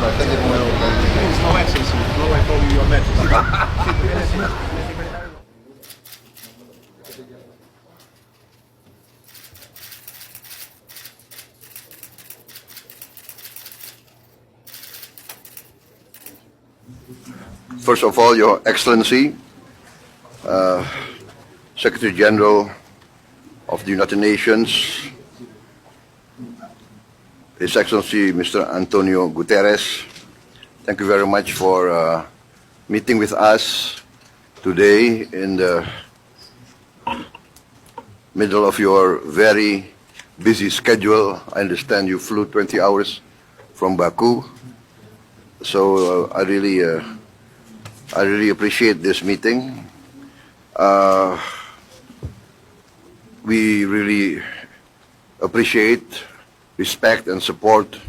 No Excellency, no I call you Your Majesty. First of all, Your Excellency, Secretary General of the United Nations, His Excellency Mr. Antonio Guterres, thank you very much for meeting with us today in the middle of your very busy schedule. I understand you flew 20 hours from Baku, so I really appreciate this meeting. We really appreciate, respect, and support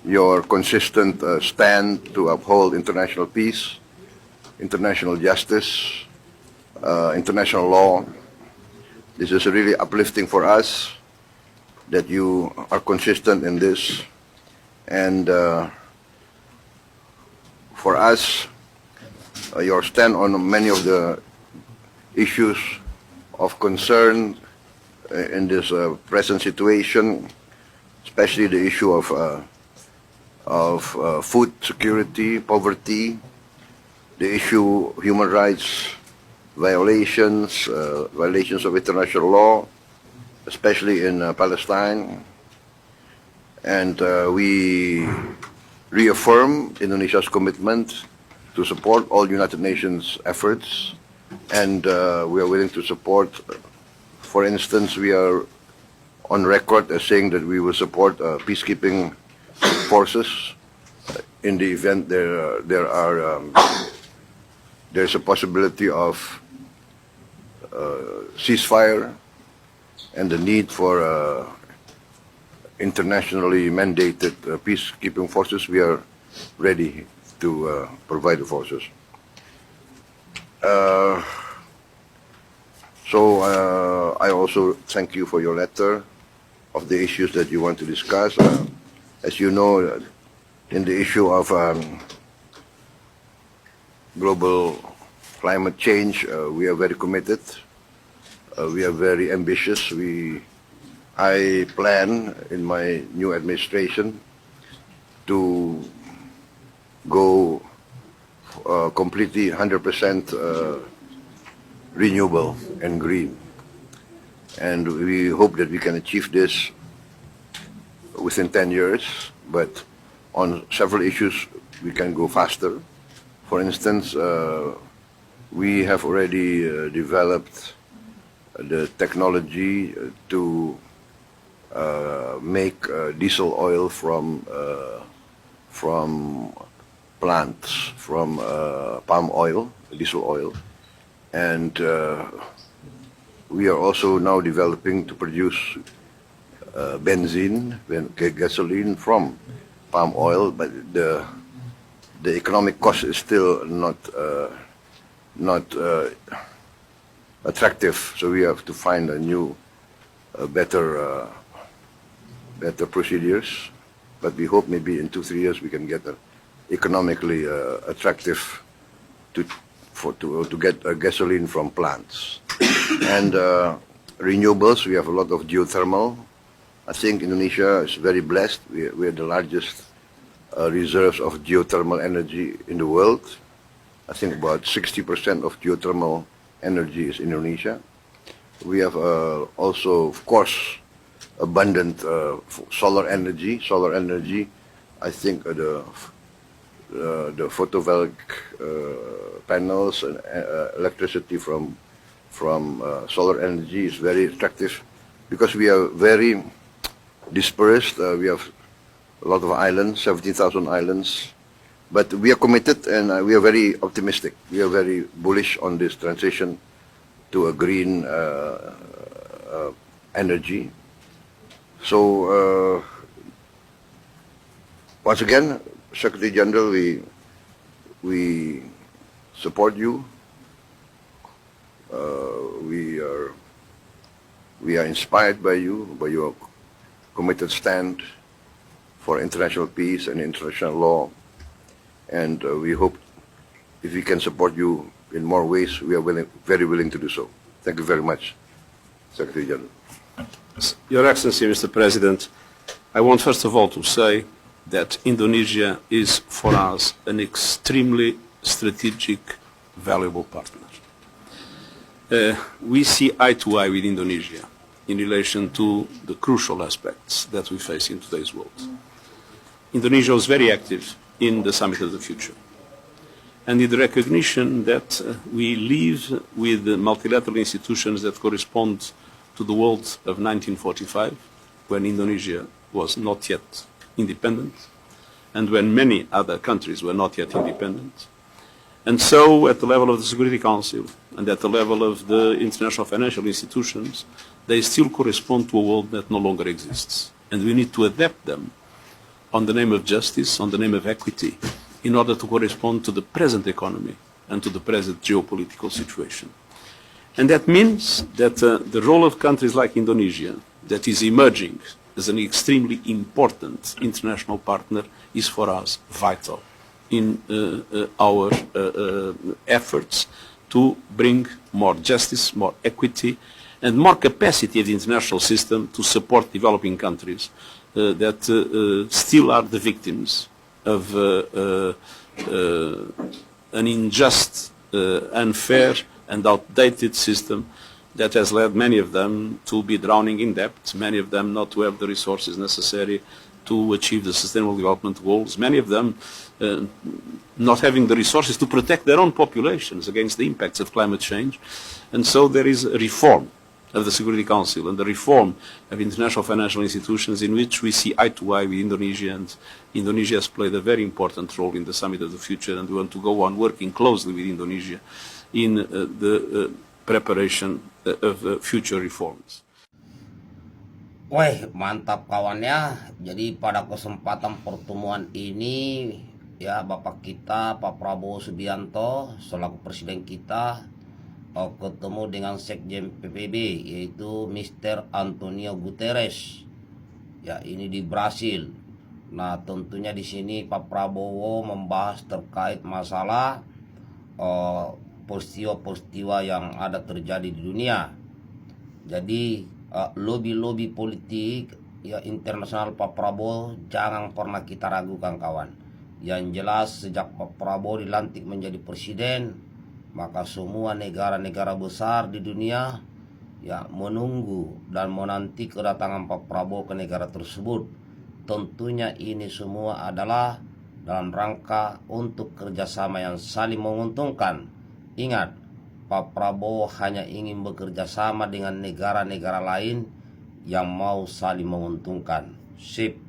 your consistent stand to uphold international peace, international justice, international law. This is really uplifting for us that you are consistent in this. And for us, your stand on many of the issues of concern in this present situation, especially the issue of food security, poverty, the issue of human rights violations, violations of international law, especially in Palestine. And we reaffirm Indonesia's commitment to support all United Nations efforts, and we are willing to support. For instance, we are on record as saying that we will support peacekeeping forces in the event there's a possibility of ceasefire and the need for internationally mandated peacekeeping forces. We are ready to provide the forces. So I also thank you for your letter of the issues that you want to discuss. As you know, in the issue of global climate change, we are very committed. We are very ambitious. I plan in my new administration to go completely 100% renewable and green. And we hope that we can achieve this within 10 years, but on several issues we can go faster. For instance, we have already developed the technology to make diesel oil from plants, from palm oil, diesel oil, and we are also now developing to produce benzene, gasoline from palm oil, but the economic cost is still not attractive. So we have to find a new, better procedures. But we hope maybe in 2-3 years we can get an economically attractive to get gasoline from plants. And renewables, we have a lot of geothermal. I think Indonesia is very blessed. We are the largest reserves of geothermal energy in the world. I think about 60% of geothermal energy is Indonesia. We have also, of course, abundant solar energy. Solar energy, I think the photovoltaic panels and electricity from solar energy is very attractive because we are very dispersed. We have a lot of islands, 17,000 islands, but we are committed and we are very optimistic. We are very bullish on this transition to a green energy. So once again, Secretary General, we support you. We are inspired by you, by your committed stand for international peace and international law. And we hope if we can support you in more ways, we are very willing to do so. Thank you very much, Secretary General. Your Excellency, Mr. President, I want first of all to say that Indonesia is for us an extremely strategic, valuable partner. We see eye to eye with Indonesia in relation to the crucial aspects that we face in today's world. Indonesia was very active in the Summit of the Future, and in the recognition that we live with multilateral institutions that correspond to the world of 1945, when Indonesia was not yet independent, and when many other countries were not yet independent. And so, at the level of the Security Council and at the level of the international financial institutions, they still correspond to a world that no longer exists. And we need to adapt them on the name of justice, on the name of equity, in order to correspond to the present economy and to the present geopolitical situation. And that means that the role of countries like Indonesia, that is emerging as an extremely important international partner, is for us vital in our efforts to bring more justice, more equity, and more capacity of the international system to support developing countries that still are the victims of an unjust, unfair, and outdated system that has led many of them to be drowning in debt, many of them not to have the resources necessary to achieve the Sustainable Development Goals, many of them not having the resources to protect their own populations against the impacts of climate change. And so there is a reform of the Security Council and the reform of international financial institutions in which we see eye to eye with Indonesia, and Indonesia has played a very important role in the Summit of the Future, and we want to go on working closely with Indonesia in the preparation of future reforms. Wah, mantap kawannya. Jadi pada kesempatan pertemuan ini, ya Bapak kita, Pak Prabowo Subianto, selaku Presiden kita, ketemu dengan Sekjen PBB, yaitu Mr. Antonio Guterres. Ya, ini di Brasil. Nah, tentunya di sini Pak Prabowo membahas terkait masalah peristiwa-peristiwa yang ada terjadi di dunia. Jadi lobby-lobby politik ya internasional Pak Prabowo jangan pernah kita ragukan kawan. Yang jelas sejak Pak Prabowo dilantik menjadi presiden, maka semua negara-negara besar di dunia ya menunggu dan menanti kedatangan Pak Prabowo ke negara tersebut. Tentunya ini semua adalah dalam rangka untuk kerjasama yang saling menguntungkan. Ingat, Pak Prabowo hanya ingin bekerja sama dengan negara-negara lain yang mau saling menguntungkan. Sip.